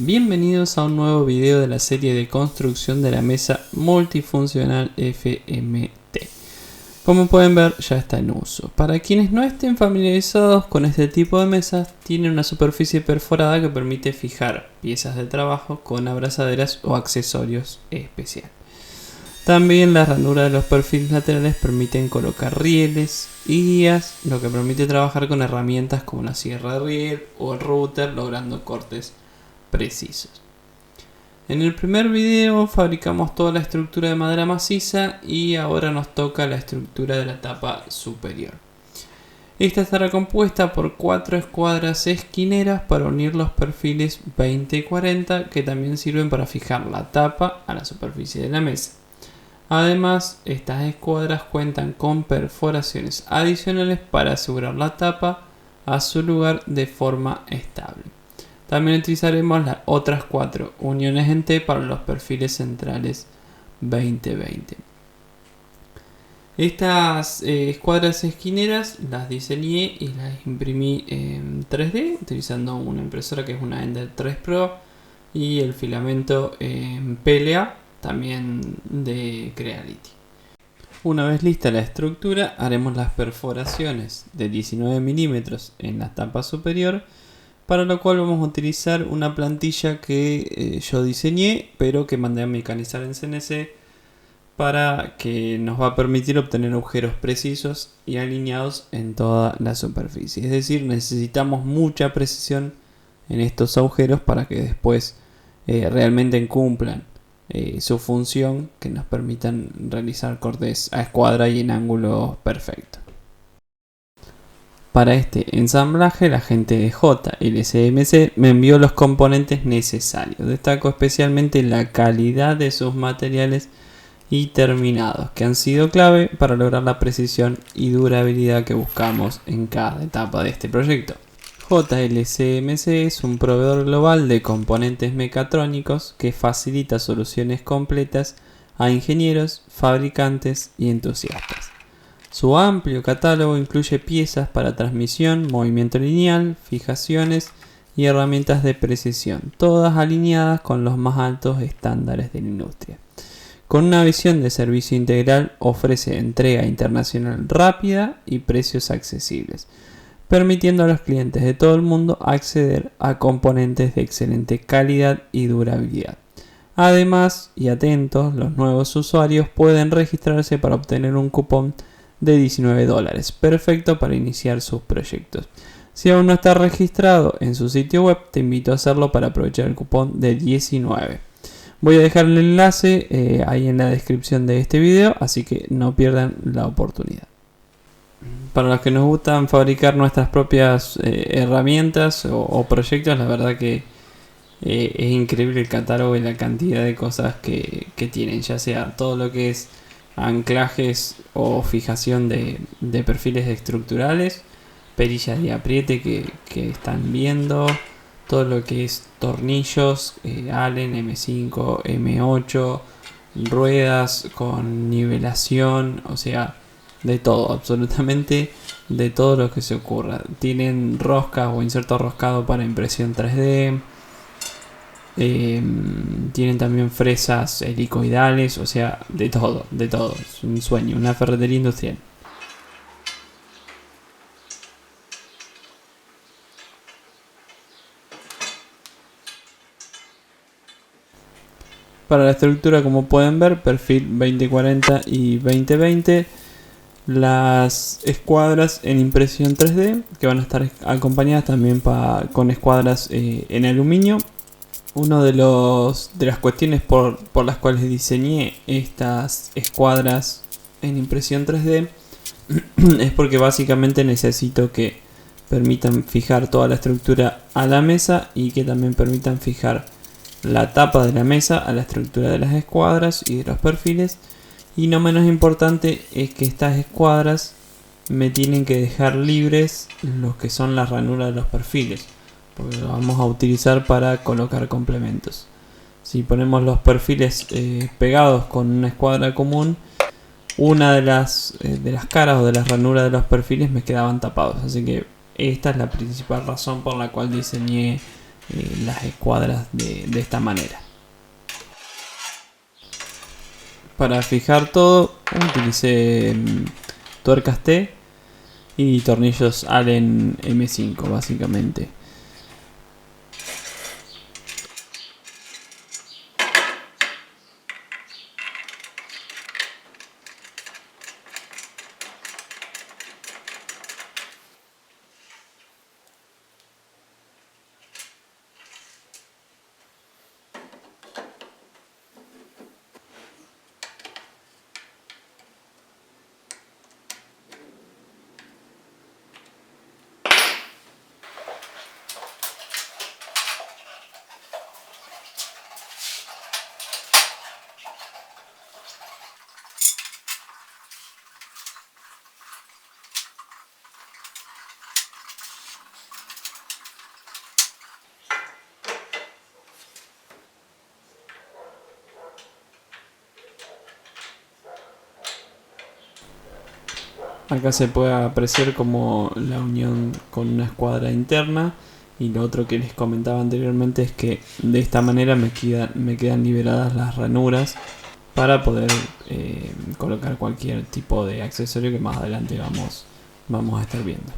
Bienvenidos a un nuevo video de la serie de construcción de la mesa multifuncional FMT. Como pueden ver, ya está en uso. Para quienes no estén familiarizados con este tipo de mesas, tiene una superficie perforada que permite fijar piezas de trabajo con abrazaderas o accesorios especiales. También las ranuras de los perfiles laterales permiten colocar rieles y guías, lo que permite trabajar con herramientas como la sierra de riel o el router, logrando cortes precisos. En el primer video fabricamos toda la estructura de madera maciza y ahora nos toca la estructura de la tapa superior. Esta estará compuesta por 4 escuadras esquineras para unir los perfiles 20 y 40 que también sirven para fijar la tapa a la superficie de la mesa. Además, estas escuadras cuentan con perforaciones adicionales para asegurar la tapa a su lugar de forma estable. También utilizaremos las otras 4 uniones en T para los perfiles centrales 2020. Estas escuadras esquineras las diseñé y las imprimí en 3D utilizando una impresora que es una Ender 3 Pro y el filamento en PLA, también de Creality. Una vez lista la estructura, haremos las perforaciones de 19 milímetros en la tapa superior, para lo cual vamos a utilizar una plantilla que yo diseñé, pero que mandé a mecanizar en CNC, para que nos va a permitir obtener agujeros precisos y alineados en toda la superficie. Es decir, necesitamos mucha precisión en estos agujeros para que después realmente cumplan su función, que nos permitan realizar cortes a escuadra y en ángulo perfecto. Para este ensamblaje, la gente de JLCMC me envió los componentes necesarios. Destaco especialmente la calidad de sus materiales y terminados, que han sido clave para lograr la precisión y durabilidad que buscamos en cada etapa de este proyecto. JLCMC es un proveedor global de componentes mecatrónicos que facilita soluciones completas a ingenieros, fabricantes y entusiastas. Su amplio catálogo incluye piezas para transmisión, movimiento lineal, fijaciones y herramientas de precisión, todas alineadas con los más altos estándares de la industria. Con una visión de servicio integral, ofrece entrega internacional rápida y precios accesibles, permitiendo a los clientes de todo el mundo acceder a componentes de excelente calidad y durabilidad. Además, y atentos, los nuevos usuarios pueden registrarse para obtener un cupón de $19, perfecto para iniciar sus proyectos. Si aún no estás registrado en su sitio web, te invito a hacerlo para aprovechar el cupón de 19. Voy a dejar el enlace ahí en la descripción de este video, así que no pierdan la oportunidad. Para los que nos gustan fabricar nuestras propias herramientas o proyectos, la verdad que es increíble el catálogo y la cantidad de cosas que tienen, ya sea todo lo que es anclajes o fijación de perfiles estructurales, perillas de apriete que están viendo, todo lo que es tornillos, Allen, M5, M8, ruedas con nivelación, o sea, de todo, absolutamente de todo lo que se ocurra. Tienen roscas o inserto roscado para impresión 3D. Tienen también fresas helicoidales, o sea, de todo, de todo. Es un sueño, una ferretería industrial. Para la estructura, como pueden ver, perfil 2040 y 2020. Las escuadras en impresión 3D, que van a estar acompañadas también con escuadras en aluminio. Una de las cuestiones por las cuales diseñé estas escuadras en impresión 3D es porque básicamente necesito que permitan fijar toda la estructura a la mesa y que también permitan fijar la tapa de la mesa a la estructura de las escuadras y de los perfiles. Y no menos importante es que estas escuadras me tienen que dejar libres lo que son las ranuras de los perfiles, porque lo vamos a utilizar para colocar complementos. Si ponemos los perfiles pegados con una escuadra común, una de las caras o de las ranuras de los perfiles me quedaban tapados. Así que esta es la principal razón por la cual diseñé las escuadras de esta manera. Para fijar todo utilicé tuercas T y tornillos Allen M5 básicamente. Acá se puede apreciar como la unión con una escuadra interna, y lo otro que les comentaba anteriormente es que de esta manera me quedan liberadas las ranuras para poder colocar cualquier tipo de accesorio que más adelante vamos a estar viendo.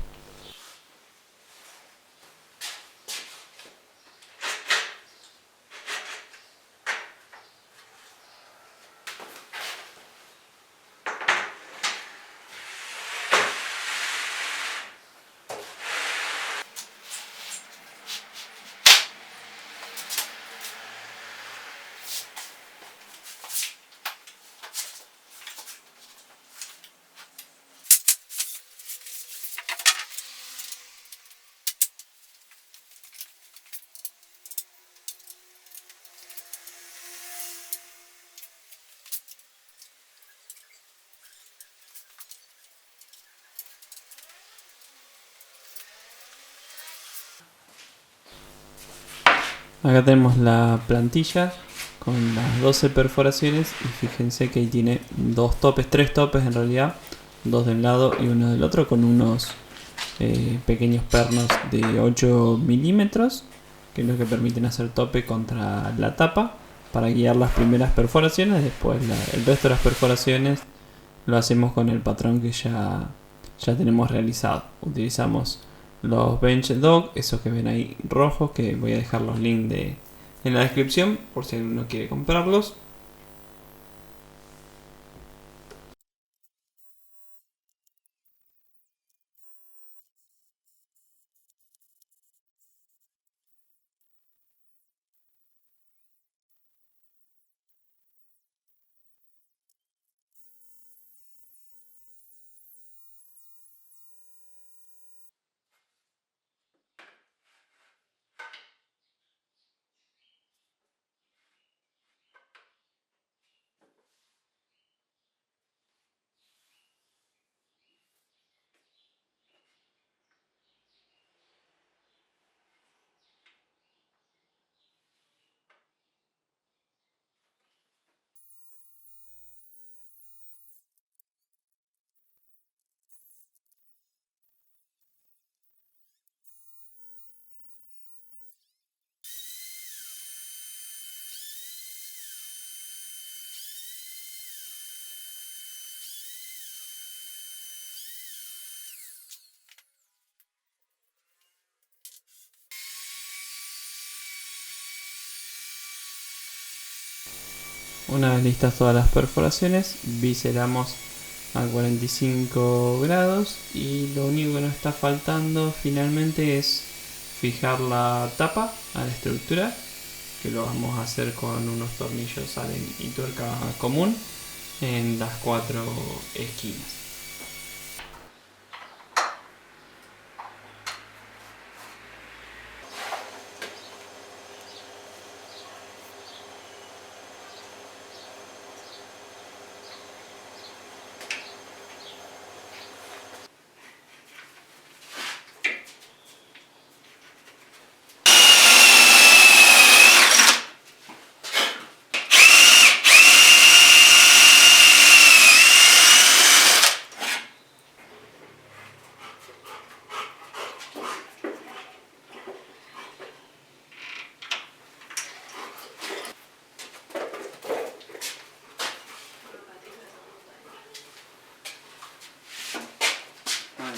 Acá tenemos la plantilla con las 12 perforaciones y fíjense que ahí tiene tres topes en realidad, dos de un lado y uno del otro, con unos pequeños pernos de 8 milímetros, que es lo que permiten hacer tope contra la tapa para guiar las primeras perforaciones. Después el resto de las perforaciones lo hacemos con el patrón que ya tenemos realizado. Utilizamos los bench dog, esos que ven ahí rojos, que voy a dejar los links en la descripción por si alguno quiere comprarlos. Una vez listas todas las perforaciones, biselamos a 45 grados y lo único que nos está faltando finalmente es fijar la tapa a la estructura, que lo vamos a hacer con unos tornillos Allen y tuerca común en las 4 esquinas.